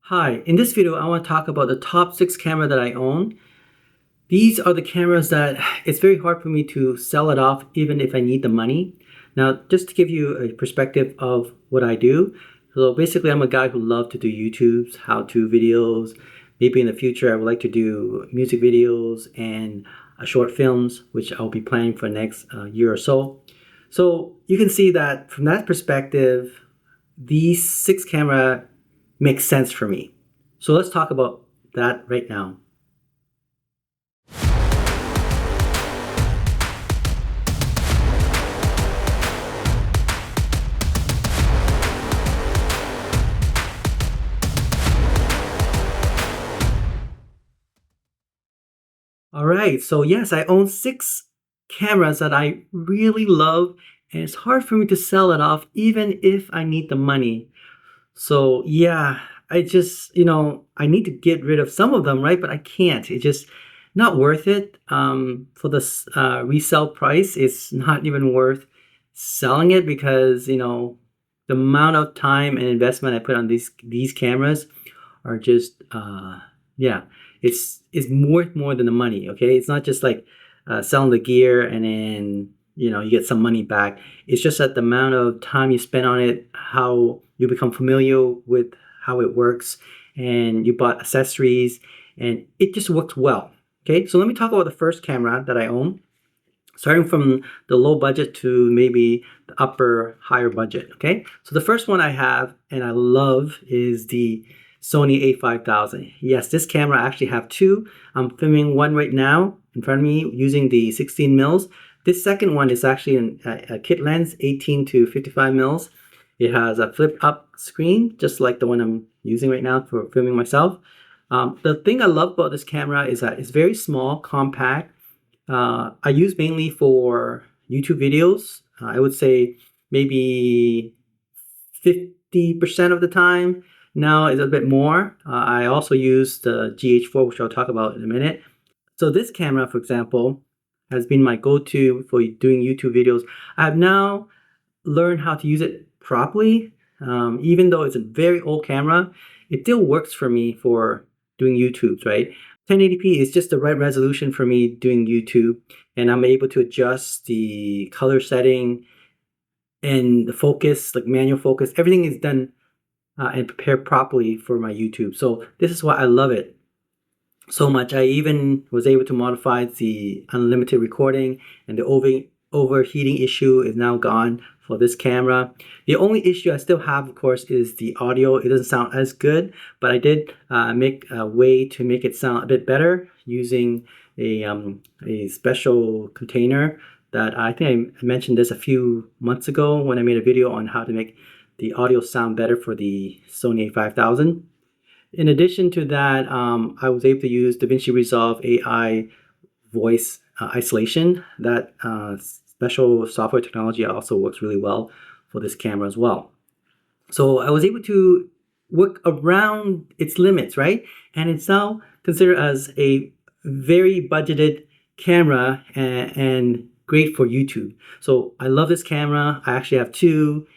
Hi, in this video I want to talk about the top 6 cameras that I own. These are the cameras that it's very hard for me to sell it off even if I need the money. Now, just to give you a perspective of what I do. So basically I'm a guy who loves to do YouTube's how-to videos. Maybe in the future I would like to do music videos and short films, which I'll be planning for the next year or so. So you can see that from that perspective, these 6 cameras makes sense for me. So let's talk about that right now. Alright, so yes, I own 6 cameras that I really love, and it's hard for me to sell it off even if I need the money. So yeah, I just, I need to get rid of some of them, right? But I can't. It's just not worth it. For the resale price, it's not even worth selling it because, the amount of time and investment I put on these cameras are just, yeah, it's more than the money, okay? It's not just like selling the gear and then, you get some money back. It's just that the amount of time you spend on it, how you become familiar with how it works, and you bought accessories, and it just works well. Okay, so let me talk about the first camera that I own, starting from the low budget to maybe the higher budget. Okay, so the first one I have and I love is the Sony a5000. Yes, this camera I actually have two. I'm filming one right now in front of me using the 16 mils. This second one is actually a kit lens, 18 to 55 mils. It has a flip up screen, just like the one I'm using right now for filming myself. The thing I love about this camera is that it's very small, compact. I use mainly for YouTube videos. I would say maybe 50% of the time. Now it's a bit more. I also use the GH4, which I'll talk about in a minute. So this camera, for example, has been my go-to for doing YouTube videos. I have now learned how to use it properly. Even though it's a very old camera, it still works for me for doing YouTube, right? 1080p is just the right resolution for me doing YouTube, and I'm able to adjust the color setting and the focus, like manual focus. Everything is done and prepared properly for my YouTube. So this is why I love it so much. I even was able to modify the unlimited recording, and the overheating issue is now gone for this camera. The only issue I still have, of course, is the audio. It doesn't sound as good, but I did make a way to make it sound a bit better using a special container that I think I mentioned this a few months ago when I made a video on how to make the audio sound better for the Sony a5000. In addition to that, I was able to use DaVinci Resolve AI voice isolation. That special software technology also works really well for this camera as well. So I was able to work around its limits, right? And it's now considered as a very budgeted camera and great for YouTube. So I love this camera. I actually have two.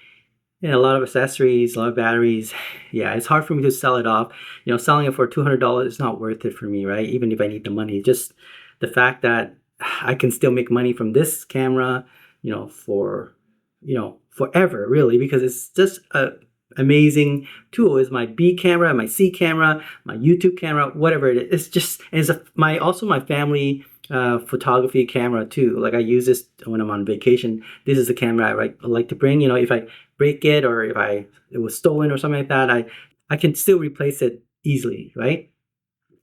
A lot of accessories, a lot of batteries. Yeah, it's hard for me to sell it off. Selling it for $200 is not worth it for me, right? Even if I need the money. Just the fact that I can still make money from this camera, for, forever, really, because it's just a amazing tool. It's my B camera, my C camera, my YouTube camera, whatever it is. It's just, and it's also my family photography camera too. Like I use this when I'm on vacation. This is the camera I like to bring. If I break it or if it was stolen or something like that, I can still replace it easily, right?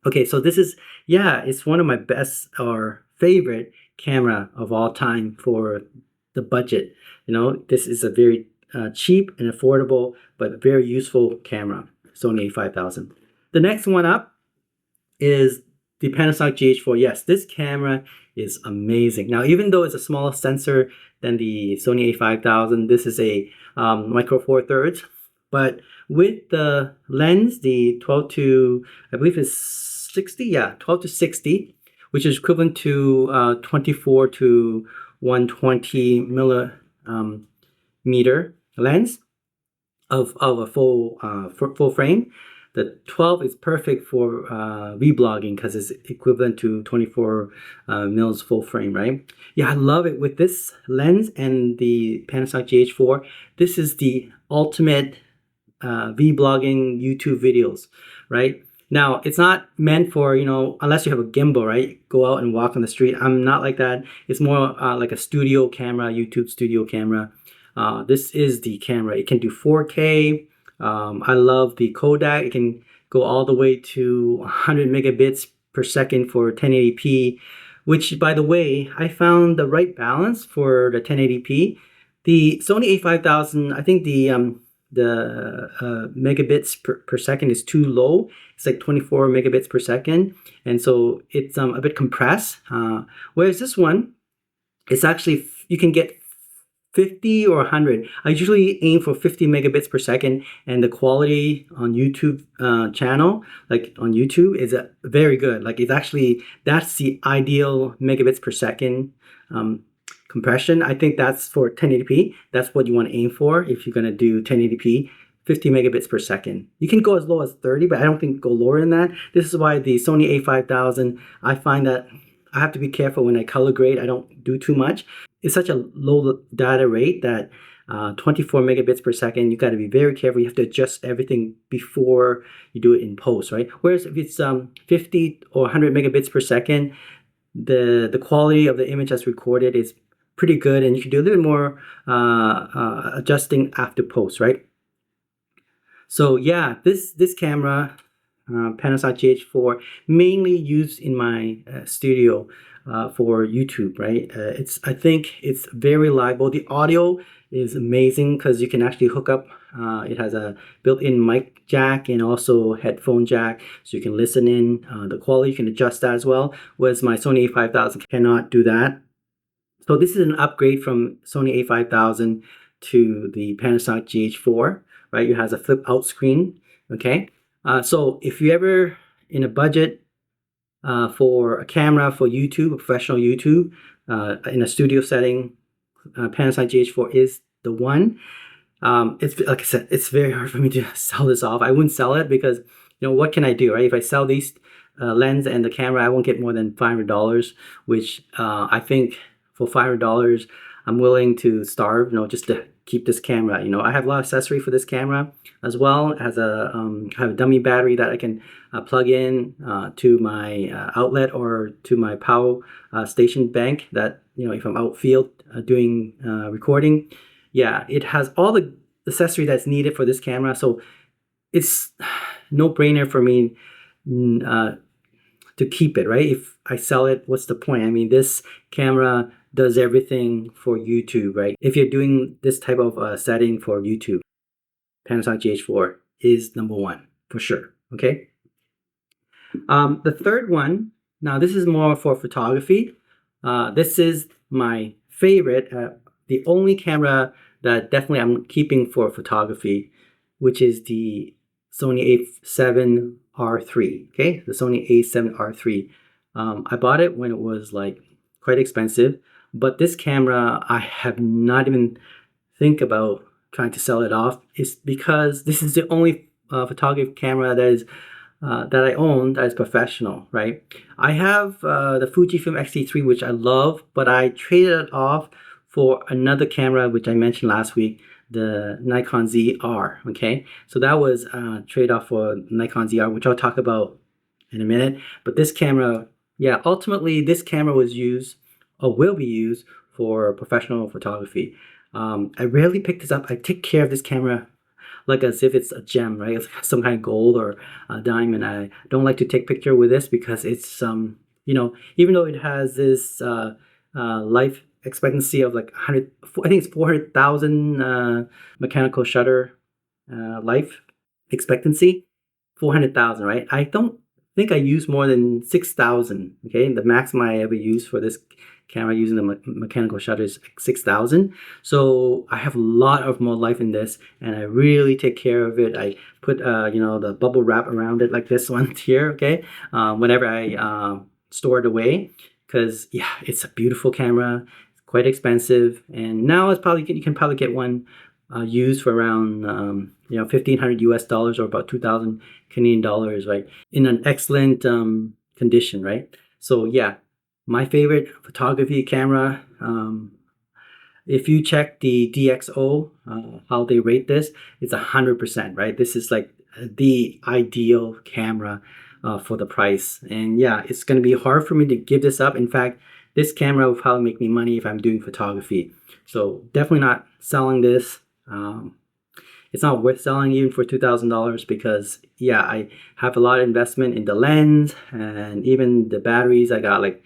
Okay, so this is, yeah, it's one of my best or favorite camera of all time for the budget. This is a very cheap and affordable but very useful camera, Sony a5000. The next one up is the Panasonic GH4. Yes, this camera is amazing. Now, even though it's a smaller sensor than the Sony a5000, this is a micro four thirds. But with the lens, the 12 to, I believe it's 60, yeah, 12 to 60, which is equivalent to 24 to 120 millimeter lens of a full frame. The 12 is perfect for vlogging because it's equivalent to 24 mils full frame, right? Yeah, I love it with this lens and the Panasonic GH4. This is the ultimate vlogging YouTube videos, right? Now, it's not meant for, unless you have a gimbal, right? Go out and walk on the street. I'm not like that. It's more like a studio camera, YouTube studio camera. This is the camera. It can do 4K. I love the Kodak. It can go all the way to 100 megabits per second for 1080p, which, by the way, I found the right balance for the 1080p. The Sony a5000, I think the megabits per second is too low. It's like 24 megabits per second, and so it's a bit compressed. Whereas this one, it's actually, you can get 50 or 100. I usually aim for 50 megabits per second, and the quality on YouTube channel, like on YouTube, is very good. Like it's actually, that's the ideal megabits per second compression. I think that's for 1080p. That's what you want to aim for if you're going to do 1080p. 50 megabits per second. You can go as low as 30, but I don't think go lower than that. This is why the Sony a5000, I find that I have to be careful when I color grade. I don't do too much. It's such a low data rate that 24 megabits per second, you got to be very careful. You have to adjust everything before you do it in post, right? Whereas if it's 50 or 100 megabits per second, the quality of the image that's recorded is pretty good, and you can do a little more adjusting after post, right? So yeah, this camera, Panasonic GH4, mainly used in my studio for YouTube, right? I think it's very reliable. The audio is amazing because you can actually hook up. It has a built-in mic jack and also headphone jack, so you can listen in. The quality, you can adjust that as well, whereas my Sony a5000 cannot do that. So this is an upgrade from Sony a5000 to the Panasonic GH4, right? It has a flip out screen, okay? So if you ever in a budget for a camera for YouTube, a professional YouTube, in a studio setting, Panasonic GH4 is the one. It's like I said, it's very hard for me to sell this off. I wouldn't sell it because, what can I do, right? If I sell these lens and the camera, I won't get more than $500, which I think for $500, I'm willing to starve, just to keep this camera. I have a lot of accessory for this camera as well. It has I have a dummy battery that I can plug in to my outlet or to my power station bank that, if I'm outfield doing recording. Yeah, it has all the accessory that's needed for this camera. So it's no brainer for me to keep it, right? If I sell it, what's the point? I mean, this camera does everything for YouTube, right? If you're doing this type of setting for YouTube, Panasonic GH4 is number one for sure, okay? The third one, now this is more for photography. This is my favorite, the only camera that definitely I'm keeping for photography, which is the Sony a7r3, okay? The Sony a7r3. I bought it when it was like quite expensive, but this camera, I have not even think about trying to sell it off. It's because this is the only photography camera that is that I own that is professional, right? I have the Fujifilm X-T3, which I love, but I traded it off for another camera, which I mentioned last week, the Nikon ZR, okay? So that was a trade-off for Nikon ZR, which I'll talk about in a minute. But this camera, yeah, ultimately this camera was used or will be used for professional photography. I rarely pick this up. I take care of this camera like as if it's a gem, right? It's some kind of gold or a diamond. I don't like to take picture with this because it's, even though it has this life expectancy of like 100, I think it's 400,000 mechanical shutter life expectancy, 400,000, right? I don't think I use more than 6,000, okay? The maximum I ever use for this camera using the mechanical shutter is 6,000. So I have a lot of more life in this, and I really take care of it. I put the bubble wrap around it like this one here, okay? Whenever I store it away, because yeah, it's a beautiful camera. It's quite expensive, and now it's probably you can probably get one used for around 1,500 US dollars or about 2,000 Canadian dollars, right? In an excellent condition, right? So yeah, my favorite photography camera. If you check the DxO, how they rate this, it's 100%, right? This is like the ideal camera for the price. And yeah, it's going to be hard for me to give this up. In fact, this camera will probably make me money if I'm doing photography. So definitely not selling this. It's not worth selling even for $2,000 because yeah, I have a lot of investment in the lens and even the batteries. I got like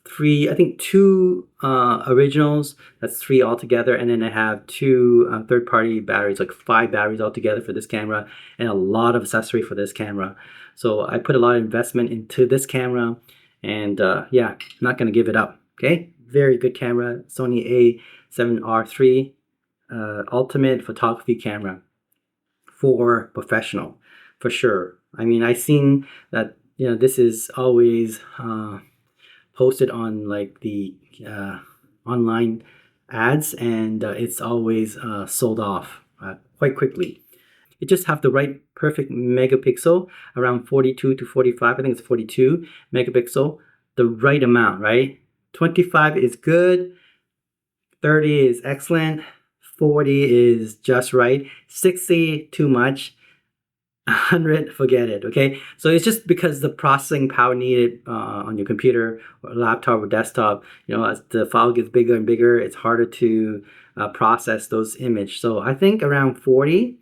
three, I think two originals, that's three altogether, and then I have two third-party batteries, like 5 batteries altogether for this camera, and a lot of accessory for this camera. So I put a lot of investment into this camera, and yeah, I'm not gonna give it up. Okay, very good camera, Sony a7r3 ultimate photography camera for professional, for sure. I mean, I've seen that this is always posted on like the online ads, and it's always sold off quite quickly. It just have the right perfect megapixel, around 42 to 45. I think it's 42 megapixel, the right amount, right? 25 is good, 30 is excellent, 40 is just right, 60 too much, 100, forget it. Okay, so it's just because the processing power needed on your computer or laptop or desktop, as the file gets bigger and bigger, it's harder to process those images. So I think around 40,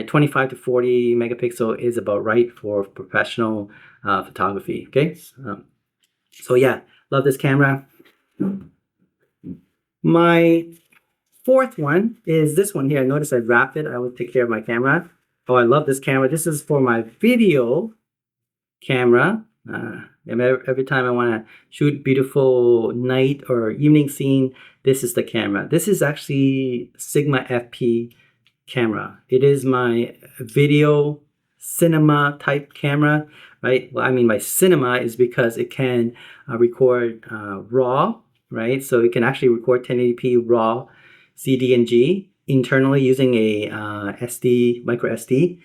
25 to 40 megapixel is about right for professional photography. Okay, so yeah, love this camera. My fourth one is this one here. Notice I wrapped it. I always take care of my camera. Oh, I love this camera. This is for my video camera. Every time I want to shoot beautiful night or evening scene, this is the camera. This is actually Sigma FP camera. It is my video cinema type camera, right? Well, I mean by cinema is because it can record RAW, right? So it can actually record 1080p RAW, CD and G internally using a SD, micro SD.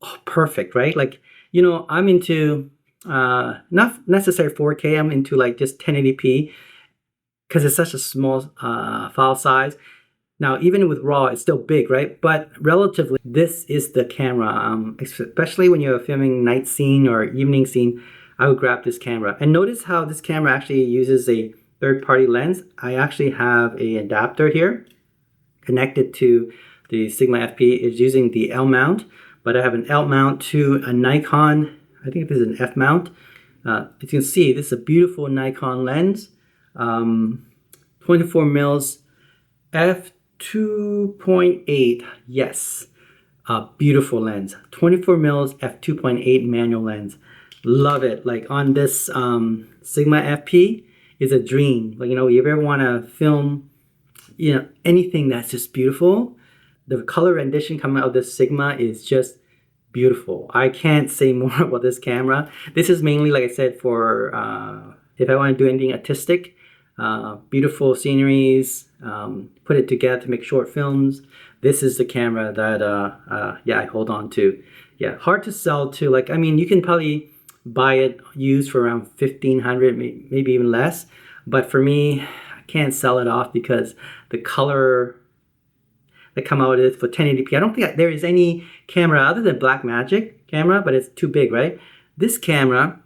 Oh, perfect, right? Like, I'm into not necessarily 4K. I'm into like just 1080p because it's such a small file size. Now, even with RAW, it's still big, right? But relatively, this is the camera. Especially when you're filming night scene or evening scene, I would grab this camera. And notice how this camera actually uses a third-party lens. I actually have an adapter here connected to the Sigma FP. Is using the L mount, but I have an L mount to a Nikon. I think this is an F mount. As you can see, this is a beautiful Nikon lens, 24 mils f2.8. Yes, beautiful lens. 24 mils f2.8 manual lens. Love it. Like on this Sigma FP is a dream. Like you ever want to film anything that's just beautiful, the color rendition coming out of this Sigma is just beautiful. I can't say more about this camera. This is mainly, like I said, for if I want to do anything artistic, beautiful sceneries, put it together to make short films. This is the camera that I hold on to. Yeah, hard to sell too. Like, I mean, you can probably buy it used for around 1,500, maybe even less. But for me, I can't sell it off because the color that come out is for 1080p. I don't think there is any camera other than Blackmagic camera, but it's too big, right? This camera,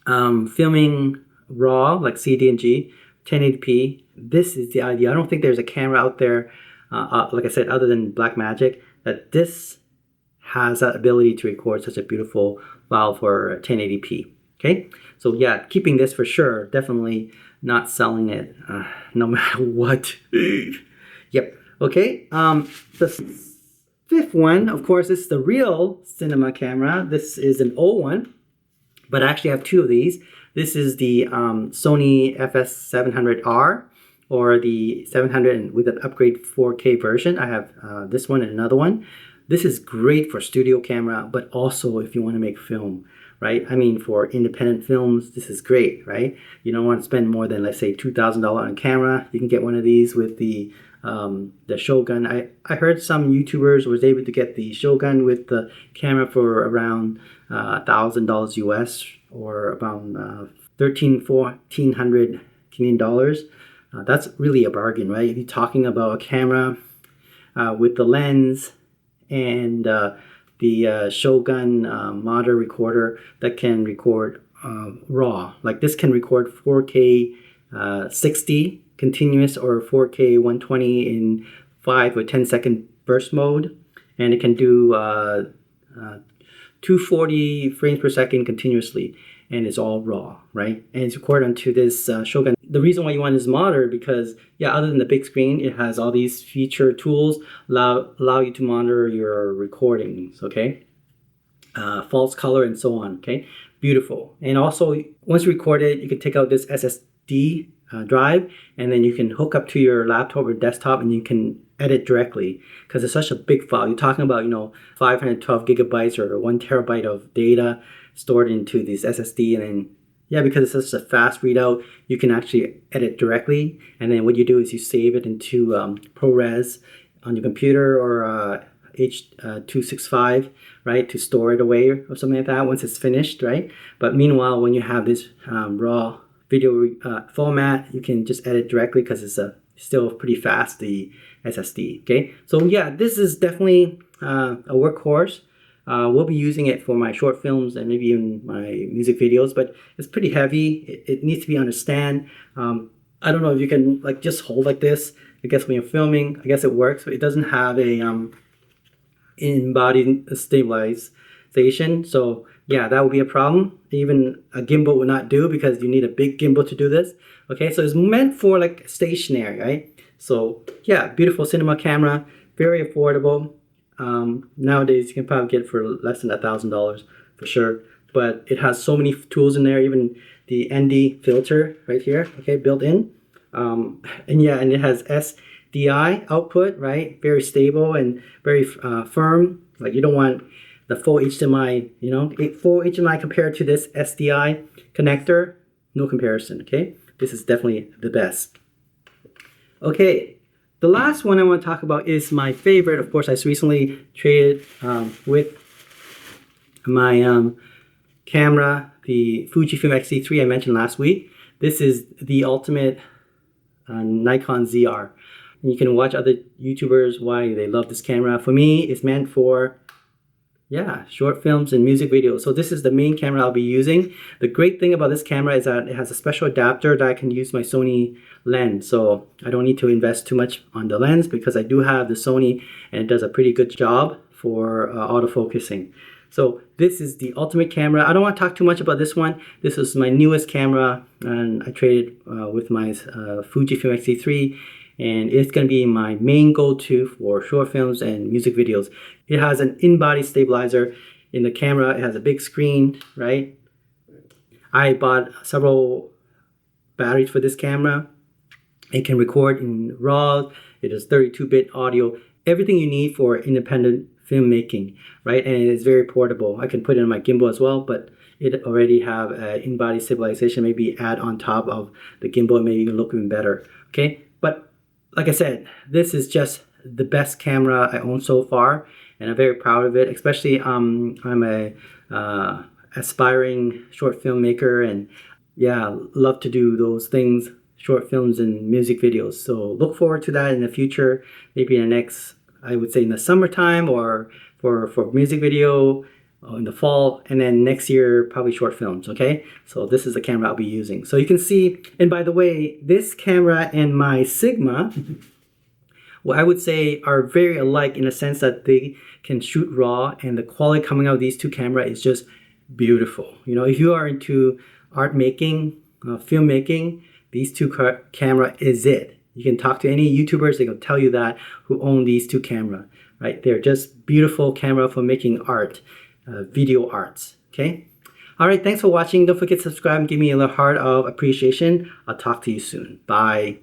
filming RAW, like CD and G, 1080p, this is the idea. I don't think there's a camera out there, like I said, other than Blackmagic, that this has that ability to record such a beautiful file for 1080p. Okay, so yeah, keeping this for sure. Definitely not selling it, no matter what. Yep. Okay. The fifth one, of course, is the real cinema camera. This is an old one, but I actually have two of these. This is the Sony fs700R, or the 700 with an upgrade 4K version. I have this one and another one. This is great for studio camera, but also if you want to make film, right? I mean, for independent films, this is great, right? You don't want to spend more than, let's say, $2,000 on camera. You can get one of these with the the Shogun. I heard some YouTubers was able to get the Shogun with the camera for around $1,000 US, or about 1,400 Canadian dollars. That's really a bargain, right? If you're talking about a camera with the lens and the Shogun motor recorder that can record RAW. Like this can record 4K 60 continuous, or 4K 120 in 5 or 10-second burst mode, and it can do 240 frames per second continuously, and it's all RAW, right? And it's recorded onto this Shogun. The reason why you want this monitor, because other than the big screen, it has all these feature tools allow you to monitor your recordings, okay? False color and so on, okay? Beautiful. And also, once you record it, you can take out this SSD drive, and then you can hook up to your laptop or desktop, and you can edit directly, because it's such a big file. You're talking about 512 gigabytes or 1 terabyte of data stored into this SSD, and then because it's such a fast readout, you can actually edit directly. And then what you do is you save it into ProRes on your computer, or H.265, right, to store it away or something like that once it's finished, right? But meanwhile, when you have this raw video format, you can just edit directly, because it's still pretty fast, the SSD. Okay, so this is definitely a workhorse. We'll be using it for my short films and maybe even my music videos, but it's pretty heavy. It needs to be on a stand. I don't know if you can just hold like this. I guess when you're filming, I guess it works, but it doesn't have a in-body stabilization. So that would be a problem. Even a gimbal would not do, because you need a big gimbal to do this. Okay, so it's meant for stationary, right? So beautiful cinema camera, very affordable. Nowadays you can probably get it for less than $1,000 for sure. But it has so many tools in there, even the ND filter right here, okay, built in. And it has SDI output, right? Very stable and very firm. You don't want the full HDMI, full HDMI compared to this SDI connector, no comparison, okay? This is definitely the best. Okay, the last one I want to talk about is my favorite. Of course, I recently traded with my camera, the Fujifilm X-T3 I mentioned last week. This is the ultimate Nikon ZR. And you can watch other YouTubers why they love this camera. For me, it's meant for short films and music videos. So this is the main camera I'll be using. The great thing about this camera is that it has a special adapter that I can use my Sony lens. So I don't need to invest too much on the lens, because I do have the Sony, and it does a pretty good job for autofocusing. So this is the ultimate camera. I don't want to talk too much about this one. This is my newest camera, and I traded with my Fujifilm X-T3. And it's going to be my main go-to for short films and music videos. It has an in-body stabilizer in the camera. It has a big screen, right? I bought several batteries for this camera. It can record in RAW. It has 32-bit audio. Everything you need for independent filmmaking, right? And it is very portable. I can put it in my gimbal as well, but it already have in-body stabilization. Maybe add on top of the gimbal, maybe even look even better, okay? But like I said, this is just the best camera I own so far, and I'm very proud of it. Especially I'm a aspiring short filmmaker, and love to do those things, short films and music videos. So look forward to that in the future, maybe in the next, I would say in the summertime, or for music video in the fall, and then next year probably short films. Okay, so this is the camera I'll be using. So you can see, and by the way, this camera and my Sigma, well, I would say are very alike in the sense that they can shoot RAW, and the quality coming out of these two cameras is just beautiful. If you are into art making, filmmaking, these two camera is it. You can talk to any YouTubers, they can tell you that, who own these two cameras, right? They're just beautiful camera for making art. Video arts. Okay, all right, thanks for watching. Don't forget to subscribe and give me a little heart of appreciation. I'll talk to you soon. Bye.